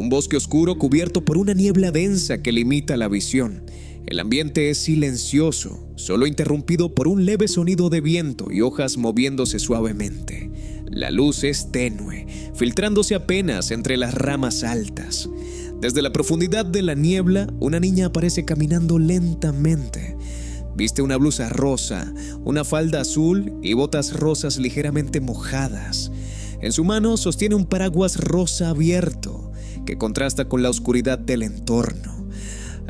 Un bosque oscuro cubierto por una niebla densa que limita la visión. El ambiente es silencioso, solo interrumpido por un leve sonido de viento y hojas moviéndose suavemente. La luz es tenue, filtrándose apenas entre las ramas altas. Desde la profundidad de la niebla, una niña aparece caminando lentamente. Viste una blusa rosa, una falda azul y botas rosas ligeramente mojadas. En su mano sostiene un paraguas rosa abierto, que contrasta con la oscuridad del entorno.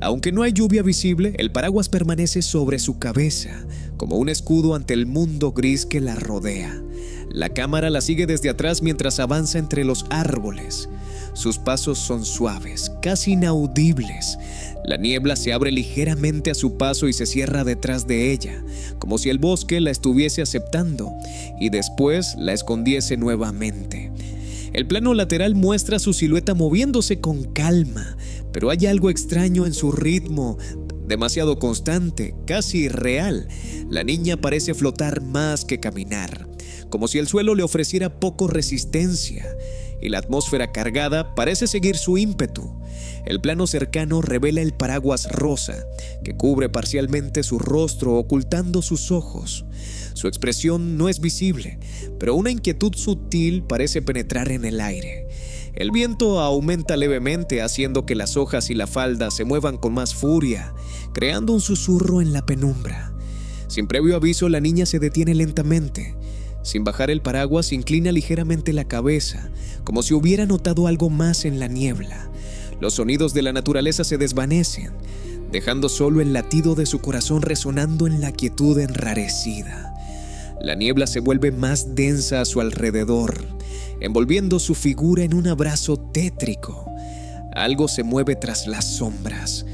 Aunque no hay lluvia visible, el paraguas permanece sobre su cabeza, como un escudo ante el mundo gris que la rodea. La cámara la sigue desde atrás mientras avanza entre los árboles. Sus pasos son suaves, casi inaudibles. La niebla se abre ligeramente a su paso y se cierra detrás de ella, como si el bosque la estuviese aceptando y después la escondiese nuevamente. El plano lateral muestra su silueta moviéndose con calma, pero hay algo extraño en su ritmo, demasiado constante, casi irreal. La niña parece flotar más que caminar, como si el suelo le ofreciera poco resistencia, y la atmósfera cargada parece seguir su ímpetu. El plano cercano revela el paraguas rosa, que cubre parcialmente su rostro ocultando sus ojos. Su expresión no es visible, pero una inquietud sutil parece penetrar en el aire. El viento aumenta levemente, haciendo que las hojas y la falda se muevan con más furia, creando un susurro en la penumbra. Sin previo aviso, la niña se detiene lentamente. Sin bajar el paraguas, inclina ligeramente la cabeza, como si hubiera notado algo más en la niebla. Los sonidos de la naturaleza se desvanecen, dejando solo el latido de su corazón resonando en la quietud enrarecida. La niebla se vuelve más densa a su alrededor, envolviendo su figura en un abrazo tétrico. Algo se mueve tras las sombras,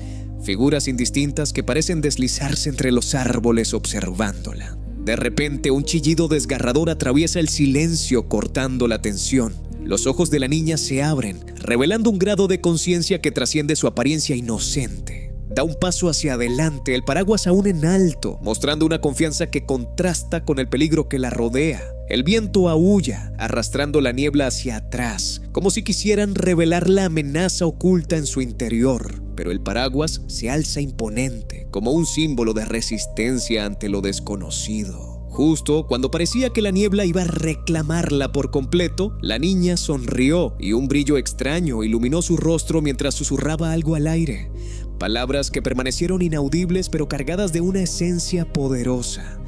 figuras indistintas que parecen deslizarse entre los árboles observándola. De repente, un chillido desgarrador atraviesa el silencio, cortando la tensión. Los ojos de la niña se abren, revelando un grado de conciencia que trasciende su apariencia inocente. Da un paso hacia adelante, el paraguas aún en alto, mostrando una confianza que contrasta con el peligro que la rodea. El viento aúlla, arrastrando la niebla hacia atrás, como si quisieran revelar la amenaza oculta en su interior. Pero el paraguas se alza imponente, como un símbolo de resistencia ante lo desconocido. Justo cuando parecía que la niebla iba a reclamarla por completo, la niña sonrió y un brillo extraño iluminó su rostro mientras susurraba algo al aire. Palabras que permanecieron inaudibles pero cargadas de una esencia poderosa.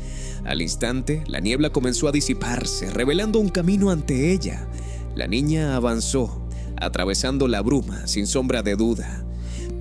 Al instante, la niebla comenzó a disiparse, revelando un camino ante ella. La niña avanzó, atravesando la bruma sin sombra de duda.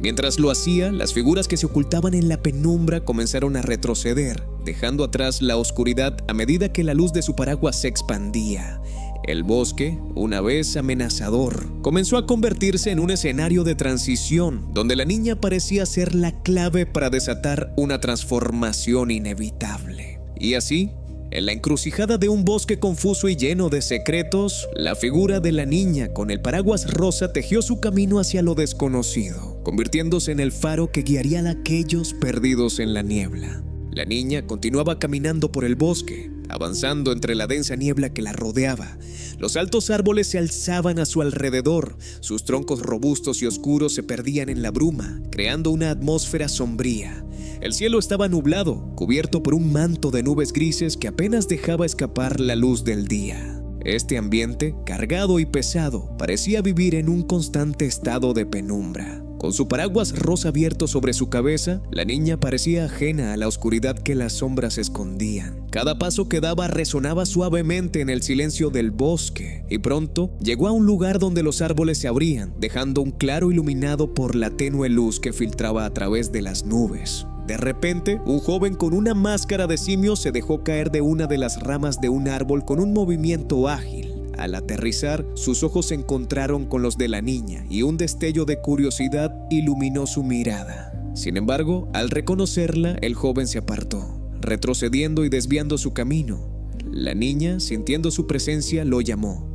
Mientras lo hacía, las figuras que se ocultaban en la penumbra comenzaron a retroceder, dejando atrás la oscuridad a medida que la luz de su paraguas se expandía. El bosque, una vez amenazador, comenzó a convertirse en un escenario de transición, donde la niña parecía ser la clave para desatar una transformación inevitable. Y así, en la encrucijada de un bosque confuso y lleno de secretos, la figura de la niña con el paraguas rosa tejió su camino hacia lo desconocido, convirtiéndose en el faro que guiaría a aquellos perdidos en la niebla. La niña continuaba caminando por el bosque, avanzando entre la densa niebla que la rodeaba. Los altos árboles se alzaban a su alrededor, sus troncos robustos y oscuros se perdían en la bruma, creando una atmósfera sombría. El cielo estaba nublado, cubierto por un manto de nubes grises que apenas dejaba escapar la luz del día. Este ambiente, cargado y pesado, parecía vivir en un constante estado de penumbra, Con su paraguas rosa abierto sobre su cabeza, la niña parecía ajena a la oscuridad que las sombras escondían. Cada paso que daba resonaba suavemente en el silencio del bosque, y pronto llegó a un lugar donde los árboles se abrían, dejando un claro iluminado por la tenue luz que filtraba a través de las nubes. De repente, un joven con una máscara de simio se dejó caer de una de las ramas de un árbol con un movimiento ágil. Al aterrizar, sus ojos se encontraron con los de la niña y un destello de curiosidad iluminó su mirada. Sin embargo, al reconocerla, el joven se apartó, retrocediendo y desviando su camino. La niña, sintiendo su presencia, lo llamó.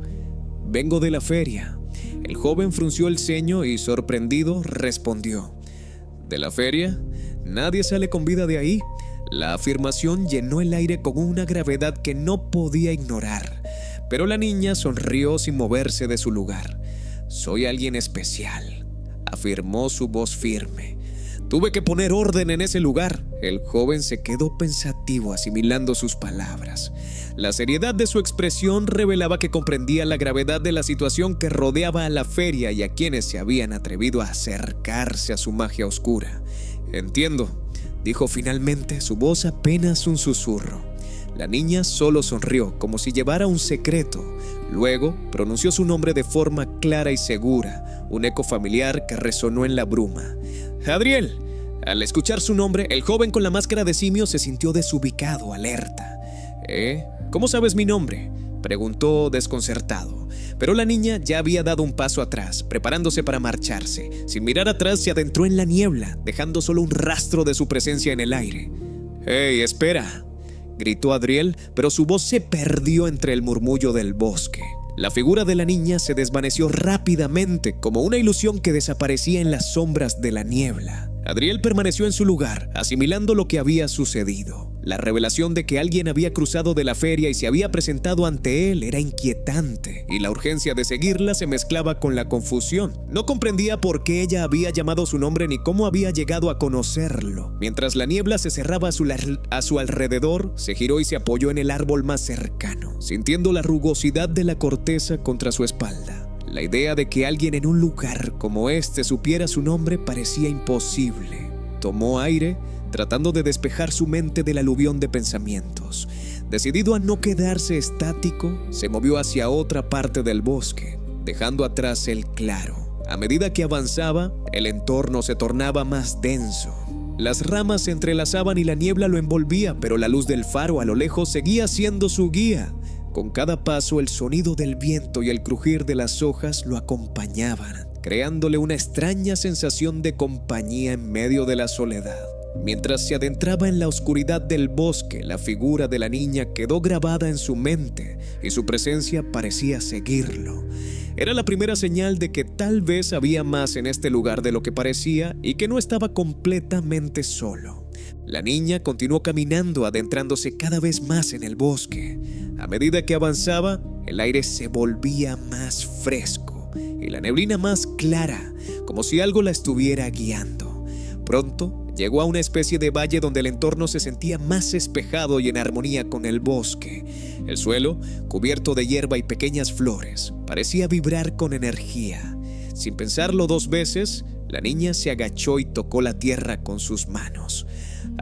«Vengo de la feria». El joven frunció el ceño y, sorprendido, respondió. «¿De la feria? Nadie sale con vida de ahí». La afirmación llenó el aire con una gravedad que no podía ignorar. Pero la niña sonrió sin moverse de su lugar. «Soy alguien especial», afirmó su voz firme. «Tuve que poner orden en ese lugar». El joven se quedó pensativo asimilando sus palabras. La seriedad de su expresión revelaba que comprendía la gravedad de la situación que rodeaba a la feria y a quienes se habían atrevido a acercarse a su magia oscura. «Entiendo», dijo finalmente, su voz apenas un susurro. La niña solo sonrió, como si llevara un secreto. Luego pronunció su nombre de forma clara y segura, un eco familiar que resonó en la bruma. «Adriel». Al escuchar su nombre, el joven con la máscara de simio se sintió desubicado, alerta. «¿Cómo sabes mi nombre?», preguntó desconcertado. Pero la niña ya había dado un paso atrás, preparándose para marcharse. Sin mirar atrás, se adentró en la niebla, dejando solo un rastro de su presencia en el aire. «¡Hey, espera!», gritó Adriel, pero su voz se perdió entre el murmullo del bosque. La figura de la niña se desvaneció rápidamente, como una ilusión que desaparecía en las sombras de la niebla. Adriel permaneció en su lugar, asimilando lo que había sucedido. La revelación de que alguien había cruzado de la feria y se había presentado ante él era inquietante, y la urgencia de seguirla se mezclaba con la confusión. No comprendía por qué ella había llamado su nombre ni cómo había llegado a conocerlo. Mientras la niebla se cerraba a su alrededor, se giró y se apoyó en el árbol más cercano, sintiendo la rugosidad de la corteza contra su espalda. La idea de que alguien en un lugar como este supiera su nombre parecía imposible. Tomó aire, tratando de despejar su mente del aluvión de pensamientos. Decidido a no quedarse estático, se movió hacia otra parte del bosque, dejando atrás el claro. A medida que avanzaba, el entorno se tornaba más denso. Las ramas se entrelazaban y la niebla lo envolvía, pero la luz del faro a lo lejos seguía siendo su guía. Con cada paso, el sonido del viento y el crujir de las hojas lo acompañaban, creándole una extraña sensación de compañía en medio de la soledad. Mientras se adentraba en la oscuridad del bosque, la figura de la niña quedó grabada en su mente y su presencia parecía seguirlo. Era la primera señal de que tal vez había más en este lugar de lo que parecía y que no estaba completamente solo. La niña continuó caminando, adentrándose cada vez más en el bosque. A medida que avanzaba, el aire se volvía más fresco y la neblina más clara, como si algo la estuviera guiando. Pronto llegó a una especie de valle donde el entorno se sentía más espejado y en armonía con el bosque. El suelo, cubierto de hierba y pequeñas flores, parecía vibrar con energía. Sin pensarlo dos veces, la niña se agachó y tocó la tierra con sus manos.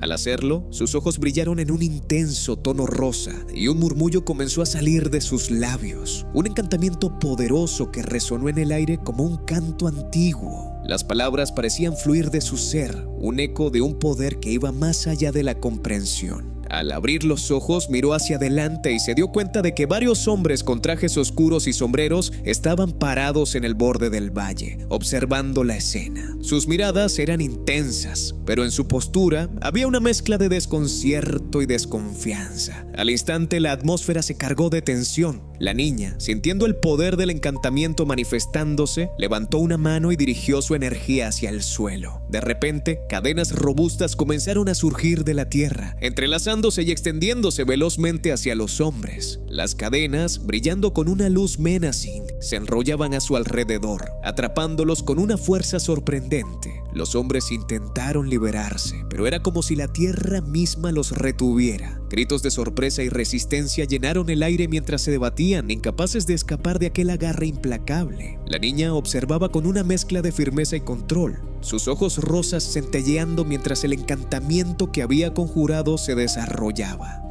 Al hacerlo, sus ojos brillaron en un intenso tono rosa y un murmullo comenzó a salir de sus labios. Un encantamiento poderoso que resonó en el aire como un canto antiguo. Las palabras parecían fluir de su ser, un eco de un poder que iba más allá de la comprensión. Al abrir los ojos, miró hacia adelante y se dio cuenta de que varios hombres con trajes oscuros y sombreros estaban parados en el borde del valle, observando la escena. Sus miradas eran intensas, pero en su postura había una mezcla de desconcierto y desconfianza. Al instante, la atmósfera se cargó de tensión. La niña, sintiendo el poder del encantamiento manifestándose, levantó una mano y dirigió su energía hacia el suelo. De repente, cadenas robustas comenzaron a surgir de la tierra, entrelazándose y extendiéndose velozmente hacia los hombres. Las cadenas, brillando con una luz menacing, se enrollaban a su alrededor, atrapándolos con una fuerza sorprendente. Los hombres intentaron liberarse, pero era como si la tierra misma los retuviera. Gritos de sorpresa y resistencia llenaron el aire mientras se debatían, incapaces de escapar de aquel agarre implacable. La niña observaba con una mezcla de firmeza y control, sus ojos rosas centelleando mientras el encantamiento que había conjurado se desarrollaba.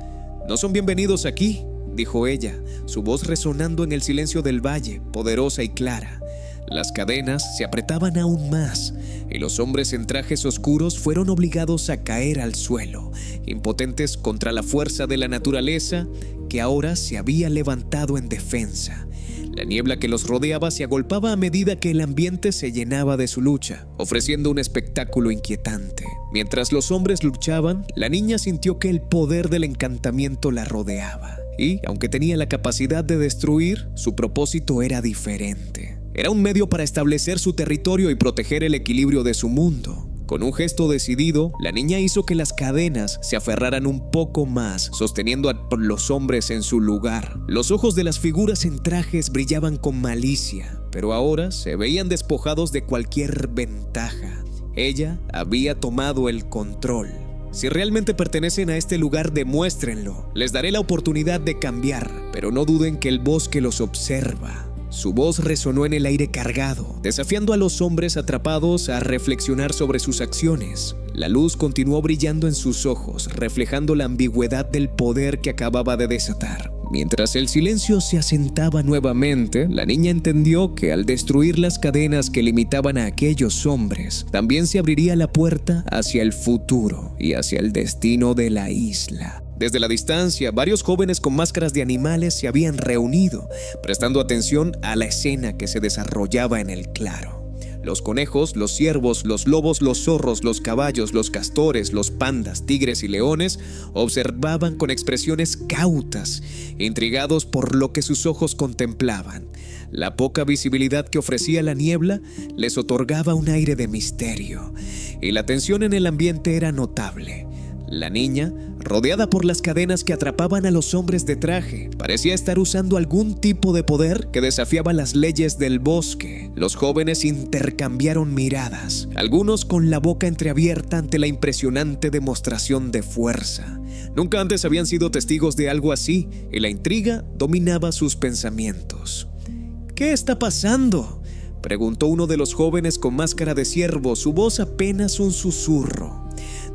«No son bienvenidos aquí», dijo ella, su voz resonando en el silencio del valle, poderosa y clara. Las cadenas se apretaban aún más y los hombres en trajes oscuros fueron obligados a caer al suelo, impotentes contra la fuerza de la naturaleza que ahora se había levantado en defensa. La niebla que los rodeaba se agolpaba a medida que el ambiente se llenaba de su lucha, ofreciendo un espectáculo inquietante. Mientras los hombres luchaban, la niña sintió que el poder del encantamiento la rodeaba. Y, aunque tenía la capacidad de destruir, su propósito era diferente. Era un medio para establecer su territorio y proteger el equilibrio de su mundo. Con un gesto decidido, la niña hizo que las cadenas se aferraran un poco más, sosteniendo a los hombres en su lugar. Los ojos de las figuras en trajes brillaban con malicia, pero ahora se veían despojados de cualquier ventaja. Ella había tomado el control. Si realmente pertenecen a este lugar, demuéstrenlo. Les daré la oportunidad de cambiar, pero no duden que el bosque los observa. Su voz resonó en el aire cargado, desafiando a los hombres atrapados a reflexionar sobre sus acciones. La luz continuó brillando en sus ojos, reflejando la ambigüedad del poder que acababa de desatar. Mientras el silencio se asentaba nuevamente, la niña entendió que al destruir las cadenas que limitaban a aquellos hombres, también se abriría la puerta hacia el futuro y hacia el destino de la isla. Desde la distancia, varios jóvenes con máscaras de animales se habían reunido, prestando atención a la escena que se desarrollaba en el claro. Los conejos, los ciervos, los lobos, los zorros, los caballos, los castores, los pandas, tigres y leones observaban con expresiones cautas, intrigados por lo que sus ojos contemplaban. La poca visibilidad que ofrecía la niebla les otorgaba un aire de misterio, y la tensión en el ambiente era notable. La niña, rodeada por las cadenas que atrapaban a los hombres de traje, parecía estar usando algún tipo de poder que desafiaba las leyes del bosque. Los jóvenes intercambiaron miradas, algunos con la boca entreabierta ante la impresionante demostración de fuerza. Nunca antes habían sido testigos de algo así, y la intriga dominaba sus pensamientos. «¿Qué está pasando?», preguntó uno de los jóvenes con máscara de ciervo, su voz apenas un susurro.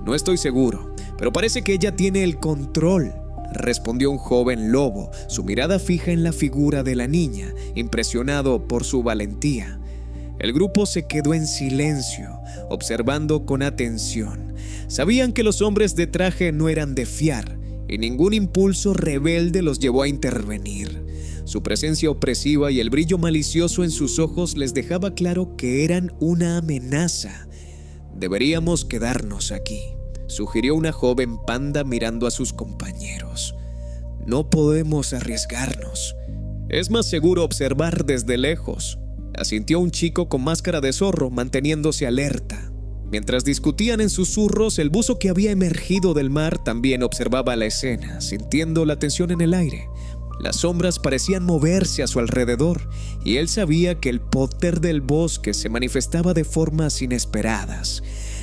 «No estoy seguro, pero parece que ella tiene el control», respondió un joven lobo, su mirada fija en la figura de la niña, impresionado por su valentía. El grupo se quedó en silencio, observando con atención. Sabían que los hombres de traje no eran de fiar, y ningún impulso rebelde los llevó a intervenir. Su presencia opresiva y el brillo malicioso en sus ojos les dejaba claro que eran una amenaza. «Deberíamos quedarnos aquí», sugirió una joven panda mirando a sus compañeros. «No podemos arriesgarnos. Es más seguro observar desde lejos», asintió un chico con máscara de zorro, manteniéndose alerta. Mientras discutían en susurros, el buzo que había emergido del mar también observaba la escena, sintiendo la tensión en el aire. Las sombras parecían moverse a su alrededor, y él sabía que el poder del bosque se manifestaba de formas inesperadas.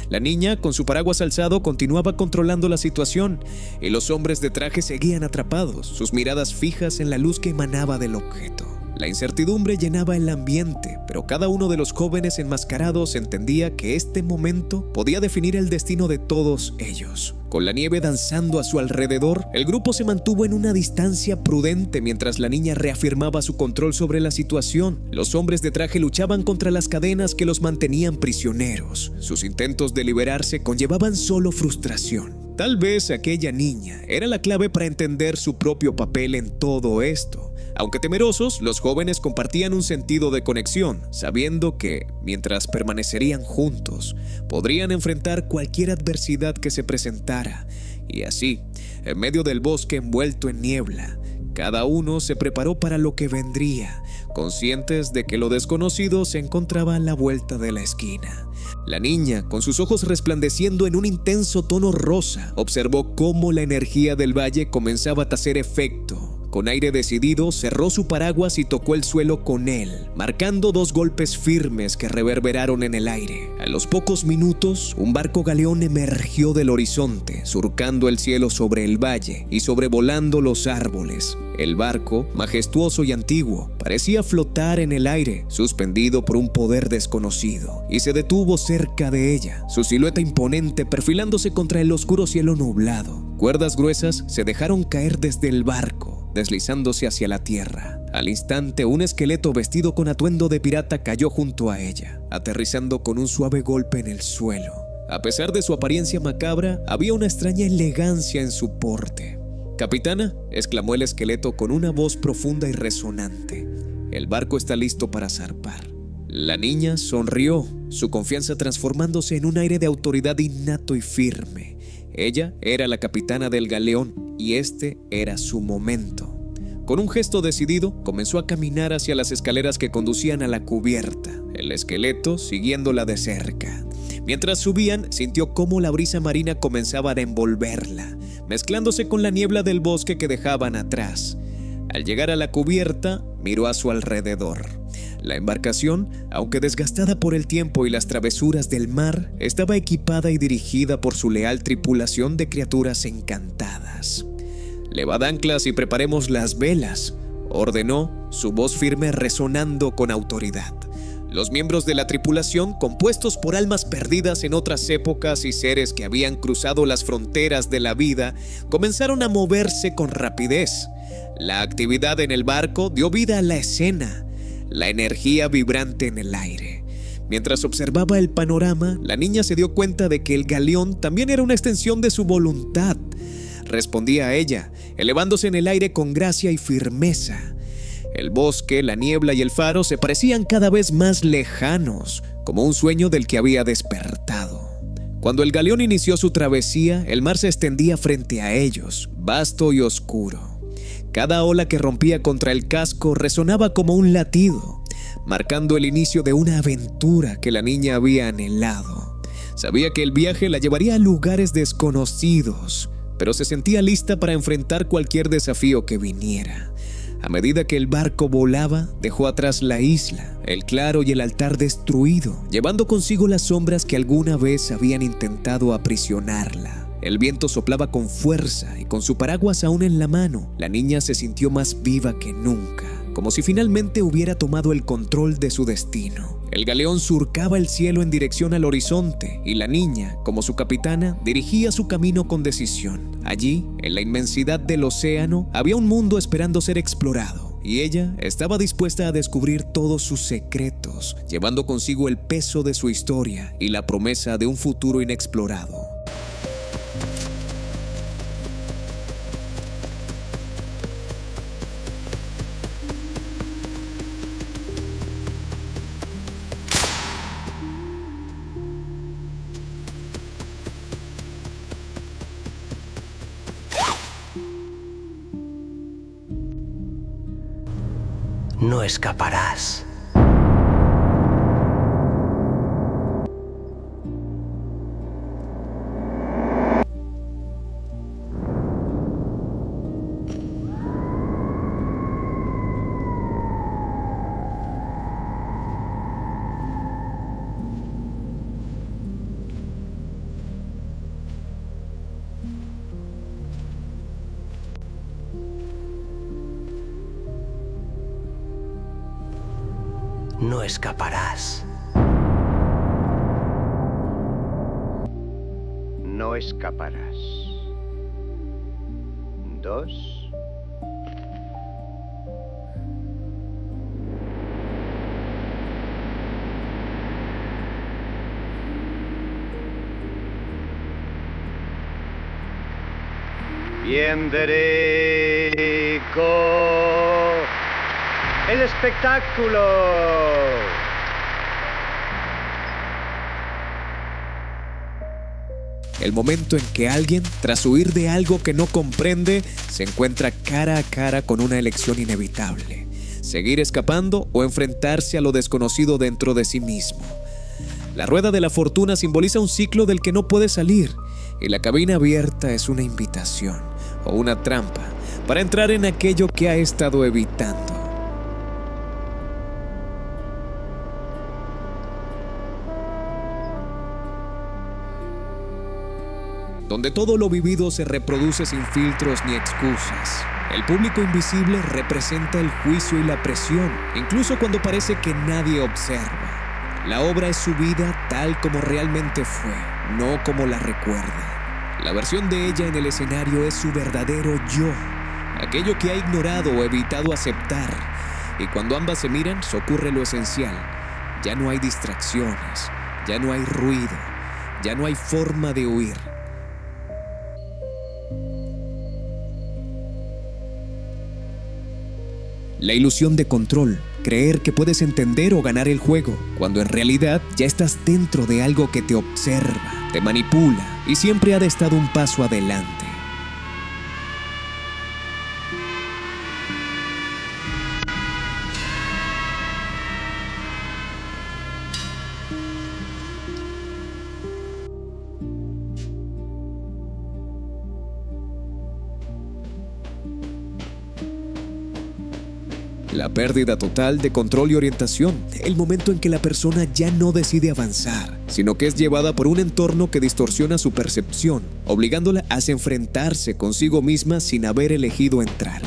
La niña, con su paraguas alzado, continuaba controlando la situación, y los hombres de traje seguían atrapados, sus miradas fijas en la luz que emanaba del objeto. La incertidumbre llenaba el ambiente, pero cada uno de los jóvenes enmascarados entendía que este momento podía definir el destino de todos ellos. Con la nieve danzando a su alrededor, el grupo se mantuvo en una distancia prudente mientras la niña reafirmaba su control sobre la situación. Los hombres de traje luchaban contra las cadenas que los mantenían prisioneros. Sus intentos de liberarse conllevaban solo frustración. Tal vez aquella niña era la clave para entender su propio papel en todo esto. Aunque temerosos, los jóvenes compartían un sentido de conexión, sabiendo que, mientras permanecerían juntos, podrían enfrentar cualquier adversidad que se presentara. Y así, en medio del bosque envuelto en niebla, cada uno se preparó para lo que vendría, conscientes de que lo desconocido se encontraba a la vuelta de la esquina. La niña, con sus ojos resplandeciendo en un intenso tono rosa, observó cómo la energía del valle comenzaba a hacer efecto. Con aire decidido, cerró su paraguas y tocó el suelo con él, marcando 2 golpes firmes que reverberaron en el aire. A los pocos minutos, un barco galeón emergió del horizonte, surcando el cielo sobre el valle y sobrevolando los árboles. El barco, majestuoso y antiguo, parecía flotar en el aire, suspendido por un poder desconocido, y se detuvo cerca de ella, su silueta imponente perfilándose contra el oscuro cielo nublado. Cuerdas gruesas se dejaron caer desde el barco, deslizándose hacia la tierra. Al instante, un esqueleto vestido con atuendo de pirata cayó junto a ella, aterrizando con un suave golpe en el suelo. A pesar de su apariencia macabra, había una extraña elegancia en su porte. «Capitana», exclamó el esqueleto con una voz profunda y resonante, «el barco está listo para zarpar». La niña sonrió, su confianza transformándose en un aire de autoridad innato y firme. Ella era la capitana del galeón y este era su momento. Con un gesto decidido, comenzó a caminar hacia las escaleras que conducían a la cubierta, el esqueleto siguiéndola de cerca. Mientras subían, sintió cómo la brisa marina comenzaba a envolverla, mezclándose con la niebla del bosque que dejaban atrás. Al llegar a la cubierta, miró a su alrededor. La embarcación, aunque desgastada por el tiempo y las travesuras del mar, estaba equipada y dirigida por su leal tripulación de criaturas encantadas. «Levad anclas y preparemos las velas», ordenó, su voz firme resonando con autoridad. Los miembros de la tripulación, compuestos por almas perdidas en otras épocas y seres que habían cruzado las fronteras de la vida, comenzaron a moverse con rapidez. La actividad en el barco dio vida a la escena, la energía vibrante en el aire. Mientras observaba el panorama, la niña se dio cuenta de que el galeón también era una extensión de su voluntad. Respondía a ella, elevándose en el aire con gracia y firmeza. El bosque, la niebla y el faro se parecían cada vez más lejanos, como un sueño del que había despertado. Cuando el galeón inició su travesía, el mar se extendía frente a ellos, vasto y oscuro. Cada ola que rompía contra el casco resonaba como un latido, marcando el inicio de una aventura que la niña había anhelado. Sabía que el viaje la llevaría a lugares desconocidos, pero se sentía lista para enfrentar cualquier desafío que viniera. A medida que el barco volaba, dejó atrás la isla, el claro y el altar destruido, llevando consigo las sombras que alguna vez habían intentado aprisionarla. El viento soplaba con fuerza y con su paraguas aún en la mano, la niña se sintió más viva que nunca, como si finalmente hubiera tomado el control de su destino. El galeón surcaba el cielo en dirección al horizonte y la niña, como su capitana, dirigía su camino con decisión. Allí, en la inmensidad del océano, había un mundo esperando ser explorado y ella estaba dispuesta a descubrir todos sus secretos, llevando consigo el peso de su historia y la promesa de un futuro inexplorado. No escaparás. No escaparás. No escaparás. 2. Bien derecho. El espectáculo. El momento en que alguien, tras huir de algo que no comprende, se encuentra cara a cara con una elección inevitable: seguir escapando o enfrentarse a lo desconocido dentro de sí mismo. La rueda de la fortuna simboliza un ciclo del que no puede salir, y la cabina abierta es una invitación o una trampa para entrar en aquello que ha estado evitando. Donde todo lo vivido se reproduce sin filtros ni excusas. El público invisible representa el juicio y la presión, incluso cuando parece que nadie observa. La obra es su vida tal como realmente fue, no como la recuerda. La versión de ella en el escenario es su verdadero yo, aquello que ha ignorado o evitado aceptar. Y cuando ambas se miran, ocurre lo esencial. Ya no hay distracciones, ya no hay ruido, ya no hay forma de huir. La ilusión de control, creer que puedes entender o ganar el juego, cuando en realidad ya estás dentro de algo que te observa, te manipula y siempre ha estado un paso adelante. La pérdida total de control y orientación, el momento en que la persona ya no decide avanzar, sino que es llevada por un entorno que distorsiona su percepción, obligándola a enfrentarse consigo misma sin haber elegido entrar.